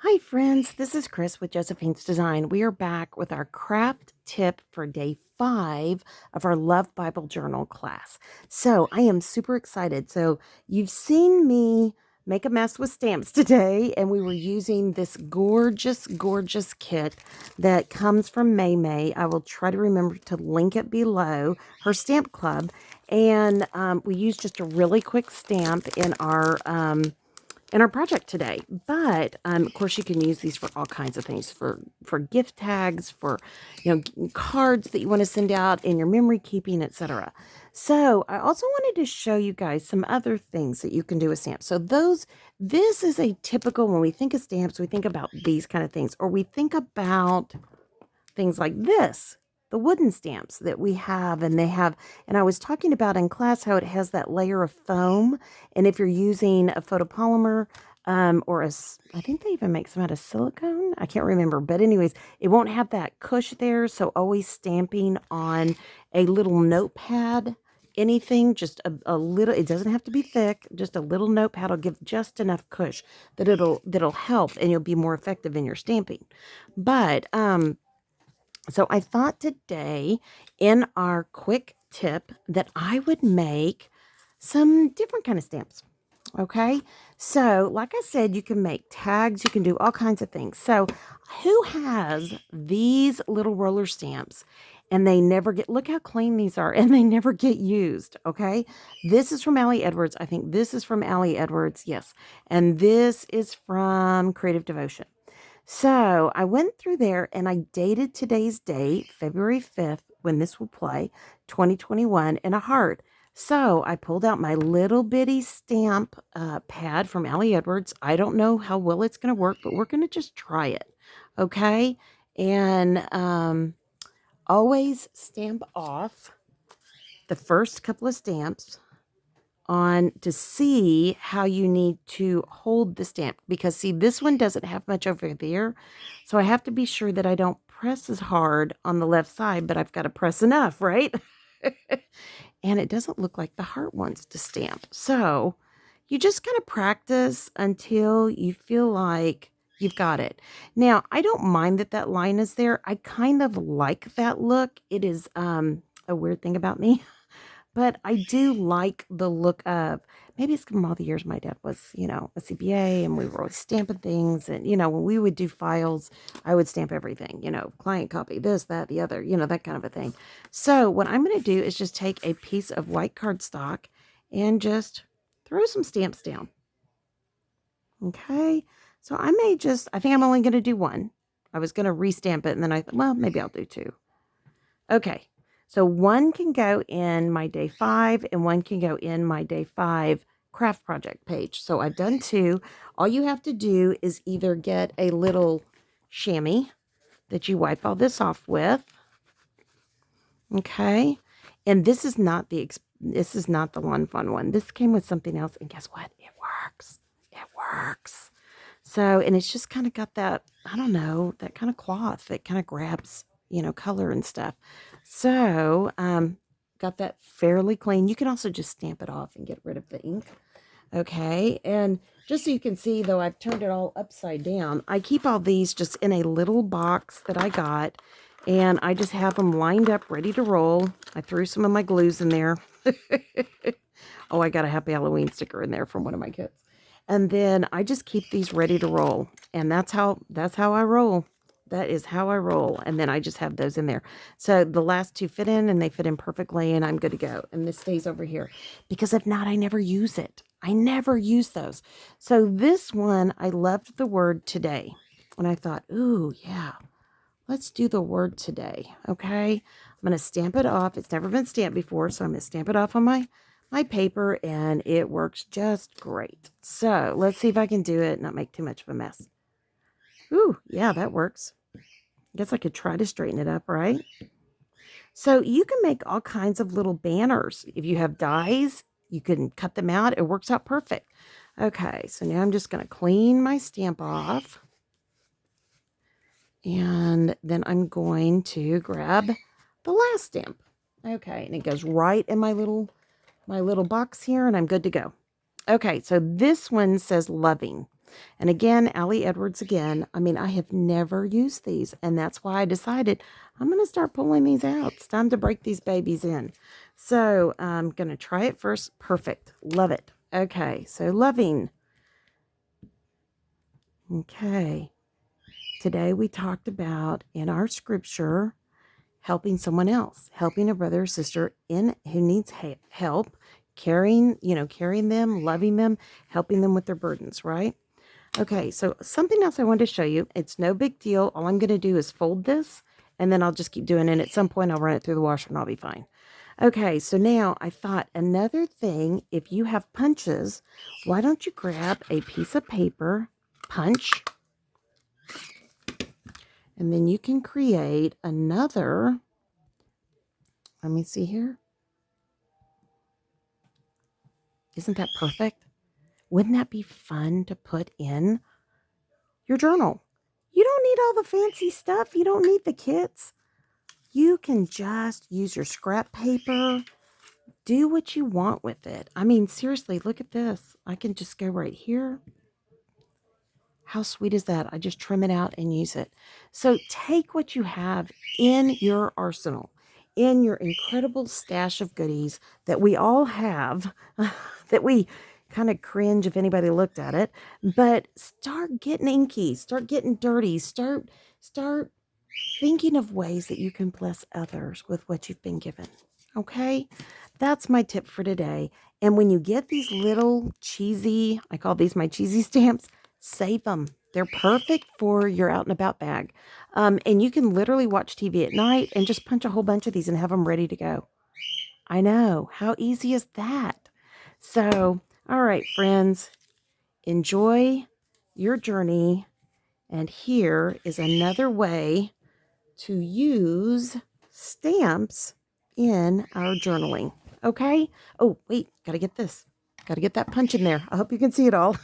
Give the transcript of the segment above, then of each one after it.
Hi friends, this is Chris with Josephine's Design. We are back with our craft tip for day 5 of our Love Bible Journal class. So I am super excited. So you've seen me make a mess with stamps today, and we were using this gorgeous kit that comes from May. I will try to remember to link it below, her stamp club. And we used just a really quick stamp in our project today. But of course, you can use these for all kinds of things, for gift tags, for cards that you want to send out in your memory keeping, etc. So I also wanted to show you guys some other things that you can do with stamps. So this is a typical, when we think of stamps, we think about these kind of things, or we think about things like this, the wooden stamps that we have, and I was talking about in class how it has that layer of foam, and if you're using a photopolymer, I think they even make some out of silicone. I can't remember, but anyways, it won't have that cush there. So always stamping on a little notepad, anything, just a little. It doesn't have to be thick. Just a little notepad will give just enough cush that'll help, and you'll be more effective in your stamping. But so I thought today in our quick tip that I would make some different kind of stamps. Okay. So like I said, you can make tags, you can do all kinds of things. So who has these little roller stamps and they never get, look how clean these are, and they never get used. Okay. This is from Allie Edwards. I think this is from Allie Edwards. Yes. And this is from Creative Devotion. So I went through there and I dated today's date, February 5th, when this will play, 2021, in a heart. So I pulled out my little bitty stamp pad from Allie Edwards. I don't know how well it's going to work, but we're going to just try it. Okay. And always stamp off the first couple of stamps on to see how you need to hold the stamp, because see, this one doesn't have much over there, so I have to be sure that I don't press as hard on the left side, but I've got to press enough, right? And it doesn't look like the heart wants to stamp, so you just kind of practice until you feel like you've got it. Now I don't mind that line is there. I kind of like that look. It is a weird thing about me. But I do like the look of, maybe it's from all the years my dad was, a CPA, and we were always stamping things. And, when we would do files, I would stamp everything, client copy, this, that, the other, that kind of a thing. So what I'm going to do is just take a piece of white cardstock and just throw some stamps down. Okay. So I think I'm only going to do one. I was going to restamp it, and then I thought, well, maybe I'll do two. Okay. So one can go in my day 5 and one can go in my day 5 craft project page. So I've done 2. All you have to do is either get a little chamois that you wipe all this off with. Okay. And this is not the one fun one. This came with something else, and guess what? It works. It works. So, and it's just kind of got that, I don't know, that kind of cloth that kind of grabs, color and stuff. So, got that fairly clean. You can also just stamp it off and get rid of the ink. Okay. And just so you can see, though, I've turned it all upside down. I keep all these just in a little box that I got, and I just have them lined up, ready to roll. I threw some of my glues in there. Oh, I got a happy Halloween sticker in there from one of my kids. And then I just keep these ready to roll. And that's how I roll. That is how I roll. And then I just have those in there. So the last 2 fit in, and they fit in perfectly, and I'm good to go. And this stays over here, because if not, I never use it. I never use those. So this one, I loved the word today. And I thought, ooh, yeah, let's do the word today. Okay. I'm going to stamp it off. It's never been stamped before, so I'm going to stamp it off on my paper, and it works just great. So let's see if I can do it and not make too much of a mess. Ooh, yeah, that works. Guess I could try to straighten it up, right? So you can make all kinds of little banners. If you have dies, you can cut them out. It works out perfect. Okay, so now I'm just going to clean my stamp off. And then I'm going to grab the last stamp. Okay, and it goes right in my little box here, and I'm good to go. Okay, so this one says loving. And again, Allie Edwards again. I mean, I have never used these, and that's why I decided I'm going to start pulling these out. It's time to break these babies in. So I'm going to try it first. Perfect. Love it. Okay, so loving. Okay. Today we talked about in our scripture helping someone else, helping a brother or sister in who needs help, carrying them, loving them, helping them with their burdens, right? Okay, so something else I wanted to show you. It's no big deal. All I'm going to do is fold this, and then I'll just keep doing it. At some point, I'll run it through the washer, and I'll be fine. Okay, so now I thought another thing, if you have punches, why don't you grab a piece of paper, punch, and then you can create another, let me see here. Isn't that perfect? Wouldn't that be fun to put in your journal? You don't need all the fancy stuff. You don't need the kits. You can just use your scrap paper. Do what you want with it. I mean, seriously, look at this. I can just go right here. How sweet is that? I just trim it out and use it. So take what you have in your arsenal, in your incredible stash of goodies that we all have, that we kind of cringe if anybody looked at it, but start getting inky, start getting dirty, start thinking of ways that you can bless others with what you've been given. Okay? That's my tip for today. And when you get these little cheesy, I call these my cheesy stamps, save them. They're perfect for your out and about bag. And you can literally watch TV at night and just punch a whole bunch of these and have them ready to go. I know. How easy is that? So, all right, friends, enjoy your journey. And here is another way to use stamps in our journaling. Okay? Oh, wait, gotta get this. Gotta get that punch in there. I hope you can see it all.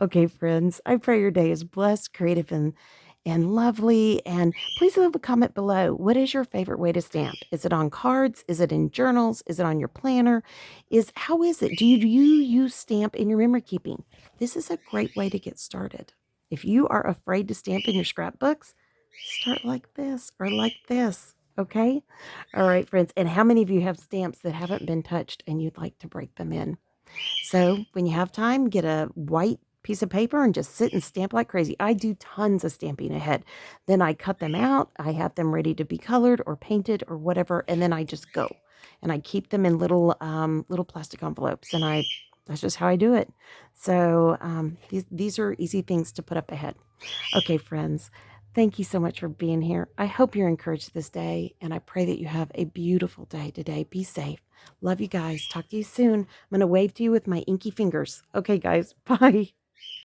Okay, friends, I pray your day is blessed, creative, and lovely. And please leave a comment below. What is your favorite way to stamp? Is it on cards? Is it in journals? Is it on your planner? How is it? Do you use stamp in your memory keeping? This is a great way to get started. If you are afraid to stamp in your scrapbooks, start like this or like this. Okay? All right, friends. And how many of you have stamps that haven't been touched and you'd like to break them in? So when you have time, get a white piece of paper and just sit and stamp like crazy. I do tons of stamping ahead. Then I cut them out. I have them ready to be colored or painted or whatever, and then I just go. And I keep them in little plastic envelopes, and that's just how I do it. So these are easy things to put up ahead. Okay, friends. Thank you so much for being here. I hope you're encouraged this day, and I pray that you have a beautiful day today. Be safe. Love you guys. Talk to you soon. I'm going to wave to you with my inky fingers. Okay, guys. Bye.